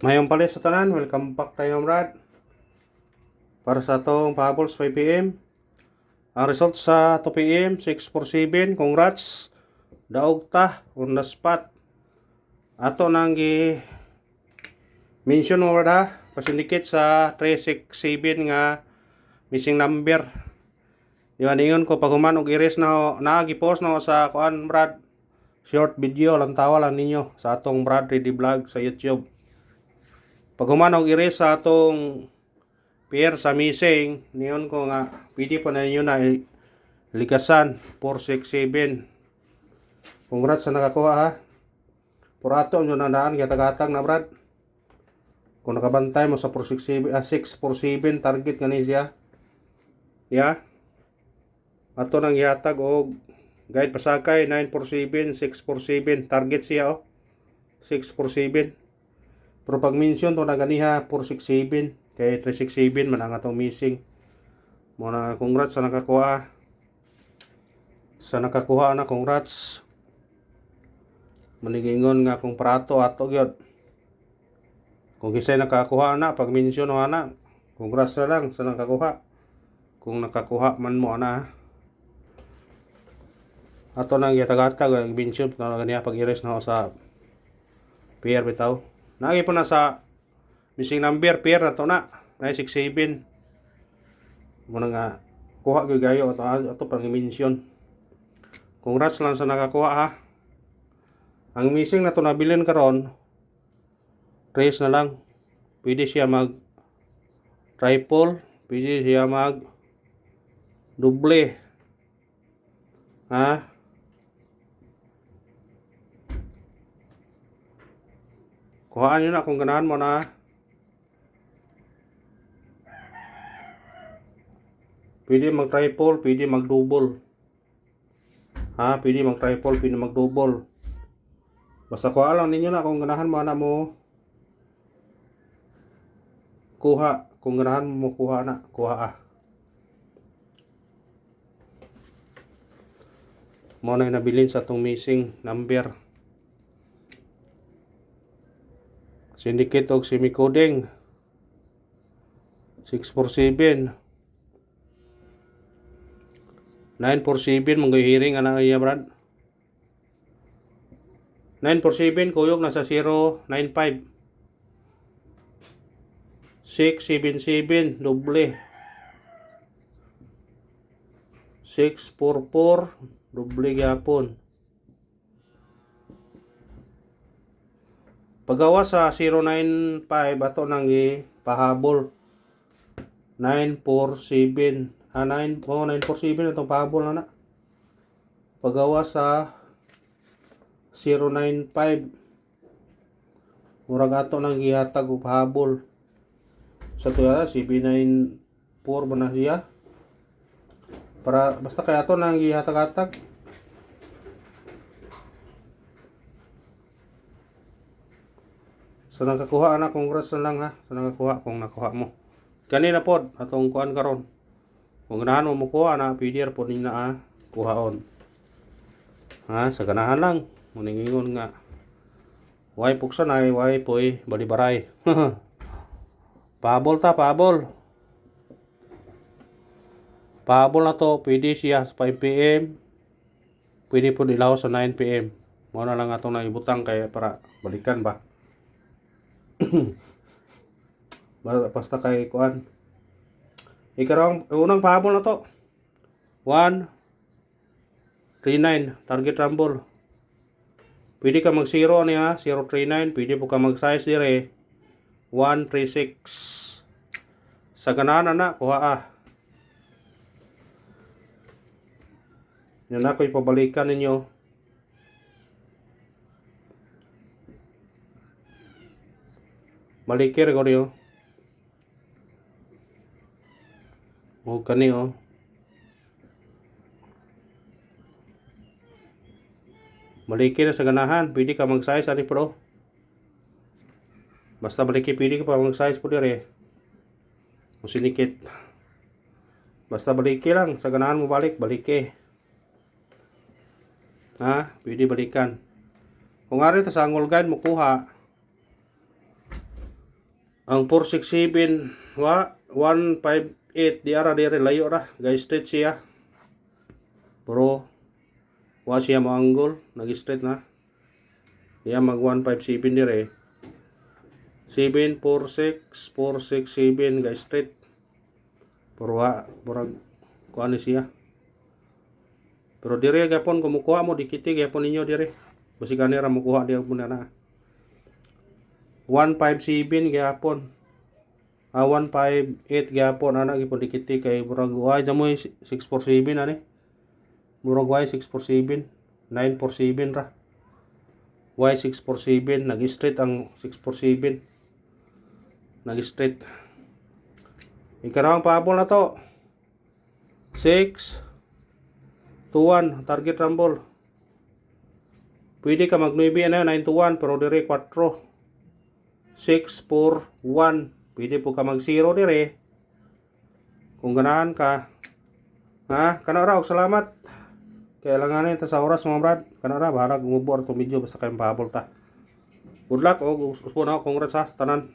Mayong pala sa tanan, welcome back tayo Brad. Para sa atong pahabols 5pm. Ang result sa 2pm, 647, congrats. Daog ta, on the spot. Ato nang mention mo Brad ha, pasindikit sa 367 nga missing number. Diyan ingon ko pag human og iris na gi-post na sa kuan Brad. Short video lang tawa lang ninyo sa atong Brad Ready Vlog sa YouTube. Pag humanaw iris sa atong pair sa missing, niyon ko nga pwede po na ninyo na likasan 467. Congrats sa nakakuha ha. Por ato nyo na daan gatag-gatag na Brad. Kung nakabantay mo sa 647 target kani siya. Ya. Ato nang yatag og guide pasakay 947 647 target siya 647. Pero pag mention to na ganiha 467 kay 367 man ang atong missing. Mo na congrats sa nakakuha. Sa nakakuha na congrats. Manigingon nga kung prato ato gyud. Kung kisay nakakuha na pag mention mo ana, congrats na lang sa nakakuha. Kung nakakuha man mo ana. Ato nang yatag-atag mention na ganiha pag iris na sa pair bitaw. Nagi po na sa missing number pair na to na 967 muna nga kuha gyud gayo ato pang i-mention. Congrats lang sa nakakuha ha. Ang missing na to nabilin karon trace na lang. Pwede siya mag triple, pwede siya mag double. Ha? Kuhaan nyo na kung ganahan mo na. Pwede mag-triple, pwede mag-double. Ha? Pwede mag-triple, pwede mag-double. Basta kuha lang ninyo na kung ganahan mo na mo. Kuha. Kung ganahan mo kuha na. Kuha Mo na yung nabilin sa itong missing number. Syndicate og semi-coding 647 947 mong hiring ana iya Brad. 947 kuyog nasa 095 677 doble 644 doble gyapon. Pagawa sa 095 ato nang ipahabol 947 947 itong pahabol na. Pagawa sa 095 murag ato nang gihatag og pahabol sa tuya 794 ba na siya para basta kay ato nang gihatag-hatag. So nakakuha na, congrats na lang ha. So nakakuha kung nakuha mo. Kanina pod atong kuan karon. Kung ganahan mo kuha na PDR pod ni na kuhaon. Ha, sa ganahan lang. Muningingon nga. Way puksan ay way poy balibaray. Pahabol ta, pahabol. Pahabol na to, pwede siya sa 5pm. Pwede po ilaw sa 9pm. Mo na lang atong naibutang kay para balikan ba. Basta kay kuan. Ikarong unang pahabol na to. 139 target rumble. Pwede ka mag 0 niya, 039, pwede po ka mag size dire 136. Sa ganahan na kuha Yan na ko ipabalikan ninyo. Malikir ko niyo. O kani Malikir sa ganahan, pwede ka mag-size ani pro. Basta malikir pwede ka pa mag-size po dire. O sinikit. Basta malikir lang sa ganahan mo balik. Ha, pwede balikan. Kung ari ta sa angle guide mo kuha. Ang 467 wa 158 di ara dire layo ra guys, straight siya. Pero wa siya mo angle, nag-straight na. Iya mag 157 dire. 746 467 guys, straight. Pero wa murag kuan ni siya. Pero dire gapon kumukuha mo dikiti gapon ninyo dire. Basi kanira mo kuha dire pun na. 157 gapon. 158 gapon ana gipon dikiti kay murag wa jamoy 647 ani. Murag wa 647, 947 ra. Y647 nag-straight ang 647. Nag-straight. Ikarang pahabol na to. 6 to 1 target rumble. Pwede ka mag 9 na 9 to 1 pero dire 4. 6 4 1. Pwede po ka mag 0 dire. Kung ganahan ka. Ha, kana ra og salamat. Kailangan ta sa oras mga brad. Kana ra bahala gumubor to medyo basta kay pahabol ta. Good luck o congrats sa tanan.